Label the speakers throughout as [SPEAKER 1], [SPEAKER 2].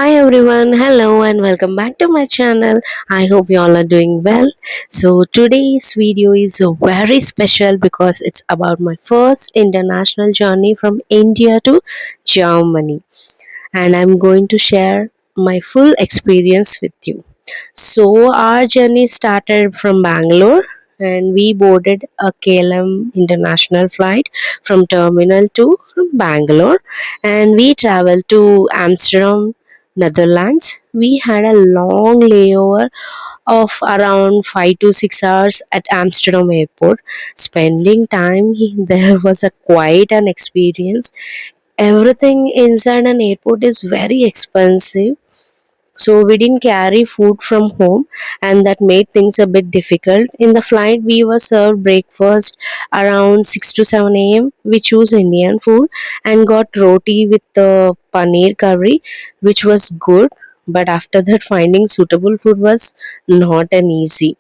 [SPEAKER 1] Hi everyone, hello and welcome back to my channel. I hope you all are doing well. So today's video is very special because it's about my first international journey from India to Germany, and I'm going to share my full experience with you. So our journey started from Bangalore and we boarded a KLM international flight from Terminal 2 from Bangalore, and we traveled to Amsterdam, Netherlands. We had a long layover of around 5 to 6 hours at Amsterdam airport. Spending time there was a quite an experience. Everything inside an airport is very expensive, so we didn't carry food from home, and that made things a bit difficult. In the flight we were served breakfast around 6 to 7 a.m. We chose Indian food and got roti with the paneer curry, which was good, but after that finding suitable food was not an easy.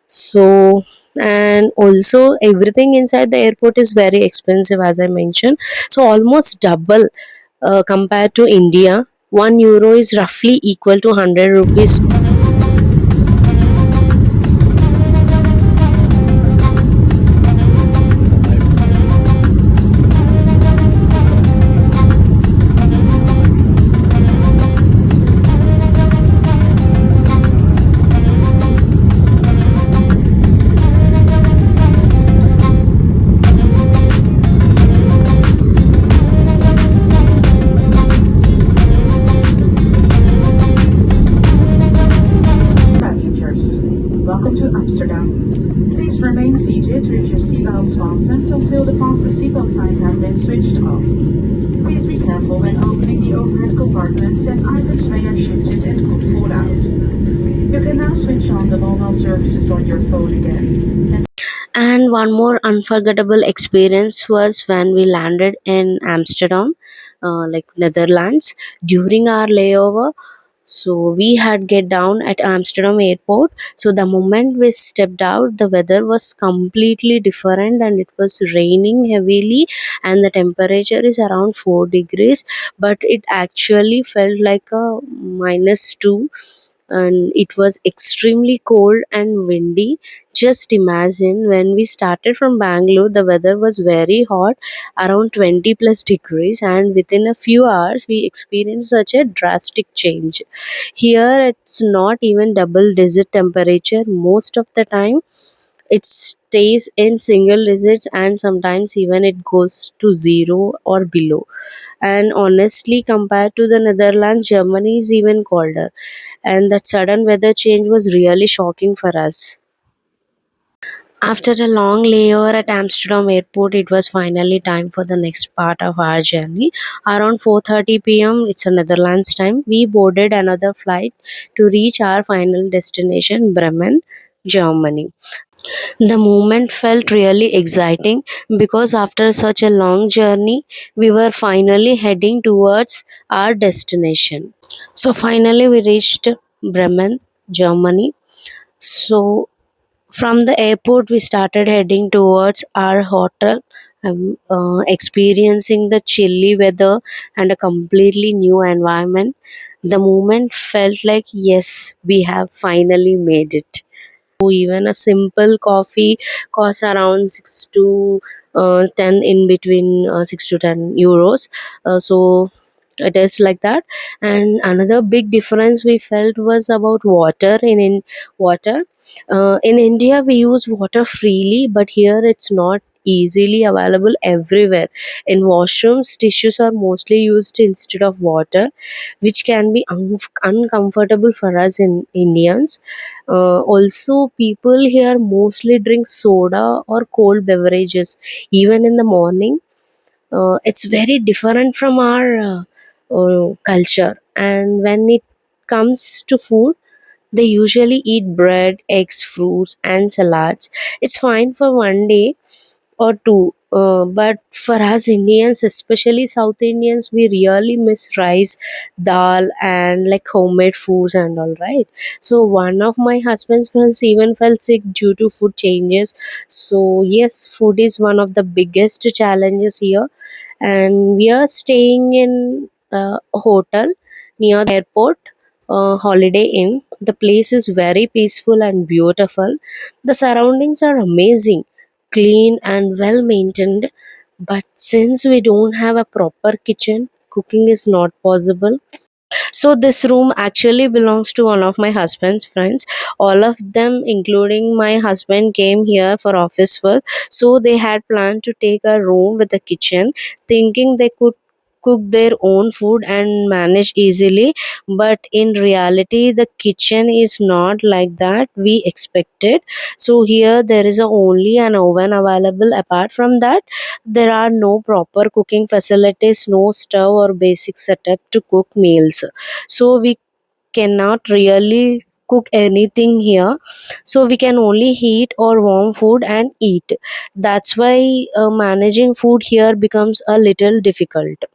[SPEAKER 1] So, and also everything inside the airport is very expensive, as I mentioned, so almost double compared to India. 1 euro is roughly equal to 100 rupees.
[SPEAKER 2] Passengers, welcome to Amsterdam. Please remain seated with your seatbelts fastened until the fasten seatbelt signs have been switched off. Please be careful when opening the overhead compartments as items may have shifted and could fall out. You can now switch on the mobile services on your phone again.
[SPEAKER 1] And one more unforgettable experience was when we landed in Amsterdam, like Netherlands, during our layover. So we had get down at Amsterdam airport. So the moment we stepped out, the weather was completely different and it was raining heavily, and the temperature is around 4 degrees, but it actually felt like a -2, and it was extremely cold and windy. Just imagine, when we started from Bangalore, the weather was very hot, around 20 plus degrees, and within a few hours, we experienced such a drastic change. Here, it's not even double digit temperature most of the time. It stays in single digits, and sometimes even it goes to zero or below. And honestly, compared to the Netherlands, Germany is even colder, and that sudden weather change was really shocking for us. After a long layover at Amsterdam airport, it was finally time for the next part of our journey. Around 4:30 p.m., it's a Netherlands time, we boarded another flight to reach our final destination, Bremen, Germany. The moment felt really exciting because after such a long journey, we were finally heading towards our destination. So finally we reached Bremen, Germany. So from the airport, we started heading towards our hotel, experiencing the chilly weather and a completely new environment. The moment felt like, yes, we have finally made it. So even a simple coffee costs around 6 to 10, in between 6 to 10 euros. So it is like that. And another big difference we felt was about water. Water in India we use water freely, but here it's not easily available everywhere. In washrooms, tissues are mostly used instead of water, which can be uncomfortable for us in Indians. Also, people here mostly drink soda or cold beverages even in the morning. It's very different from our culture. And when it comes to food, they usually eat bread, eggs, fruits, and salads. It's fine for one day or two. But for us Indians, especially South Indians, we really miss rice, dal, and like homemade foods and all, right? So one of my husband's friends even fell sick due to food changes. So yes, food is one of the biggest challenges here, and we are staying in a hotel near the airport Holiday Inn. The place is very peaceful and beautiful. The surroundings are amazing, clean and well maintained. But since we don't have a proper kitchen, cooking is not possible. So this room actually belongs to one of my husband's friends. All of them, including my husband, came here for office work. So they had planned to take a room with a kitchen, thinking they could cook their own food and manage easily. But in reality, the kitchen is not like that we expected. So here there is only an oven available. Apart from that, there are no proper cooking facilities, no stove or basic setup to cook meals. So we cannot really cook anything here, so we can only heat or warm food and eat. That's why managing food here becomes a little difficult.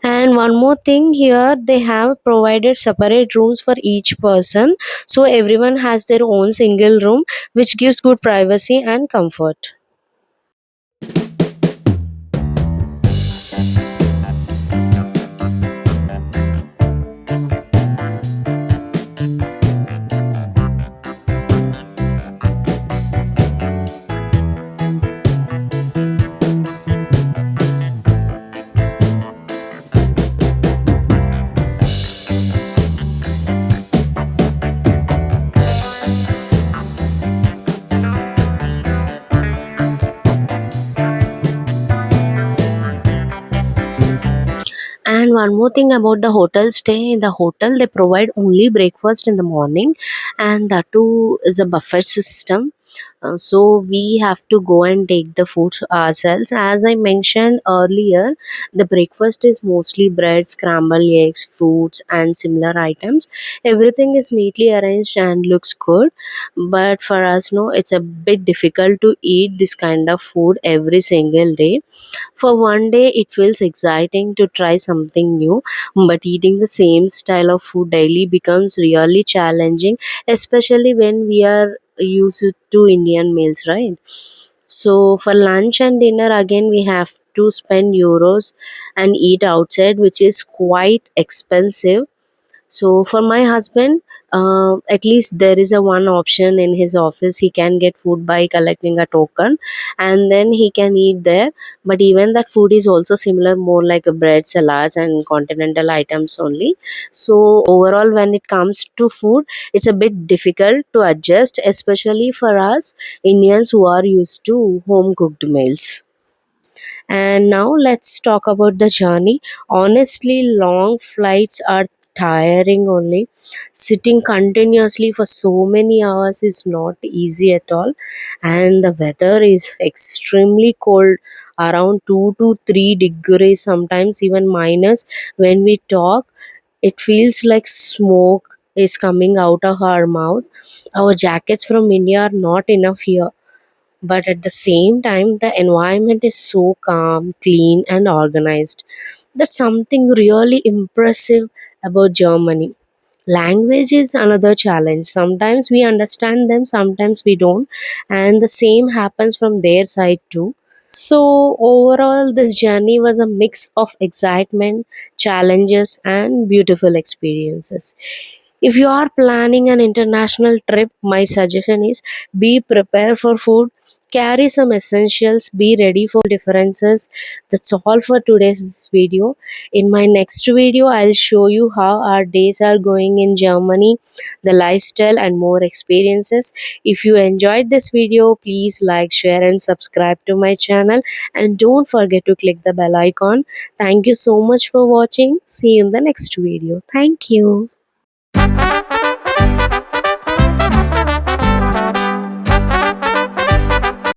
[SPEAKER 1] And one more thing, here they have provided separate rooms for each person, so everyone has their own single room, which gives good privacy and comfort. And one more thing about the hotel stay, in the hotel they provide only breakfast in the morning, and that too is a buffet system. So we have to go and take the food ourselves. As I mentioned earlier, the breakfast is mostly bread, scrambled eggs, fruits, and similar items. Everything is neatly arranged and looks good. But for us, no, it's a bit difficult to eat this kind of food every single day. For one day, it feels exciting to try something new, but eating the same style of food daily becomes really challenging, especially when we are used to Indian meals, right? So, for lunch and dinner, again, we have to spend euros and eat outside, which is quite expensive. So for my husband, at least there is a one option in his office. He can get food by collecting a token, and then he can eat there. But even that food is also similar, more like a bread, salads, and continental items only. So overall, when it comes to food, it's a bit difficult to adjust, especially for us Indians who are used to home cooked meals. And now let's talk about the journey. Honestly, long flights are tiring only. Sitting continuously for so many hours is not easy at all. And the weather is extremely cold, around 2 to 3 degrees, sometimes even minus. When we talk, it feels like smoke is coming out of our mouth. Our jackets from India are not enough here, but at the same time the environment is so calm, clean and organized. That's something really impressive about Germany. Language is another challenge. Sometimes we understand them, sometimes we don't, and the same happens from their side too. So overall, this journey was a mix of excitement, challenges and beautiful experiences. If you are planning an international trip, my suggestion is be prepared for food, carry some essentials, be ready for differences. That's all for today's video. In my next video, I'll show you how our days are going in Germany, the lifestyle, and more experiences. If you enjoyed this video, please like, share, and subscribe to my channel. And don't forget to click the bell icon. Thank you so much for watching. See you in the next video. Thank you.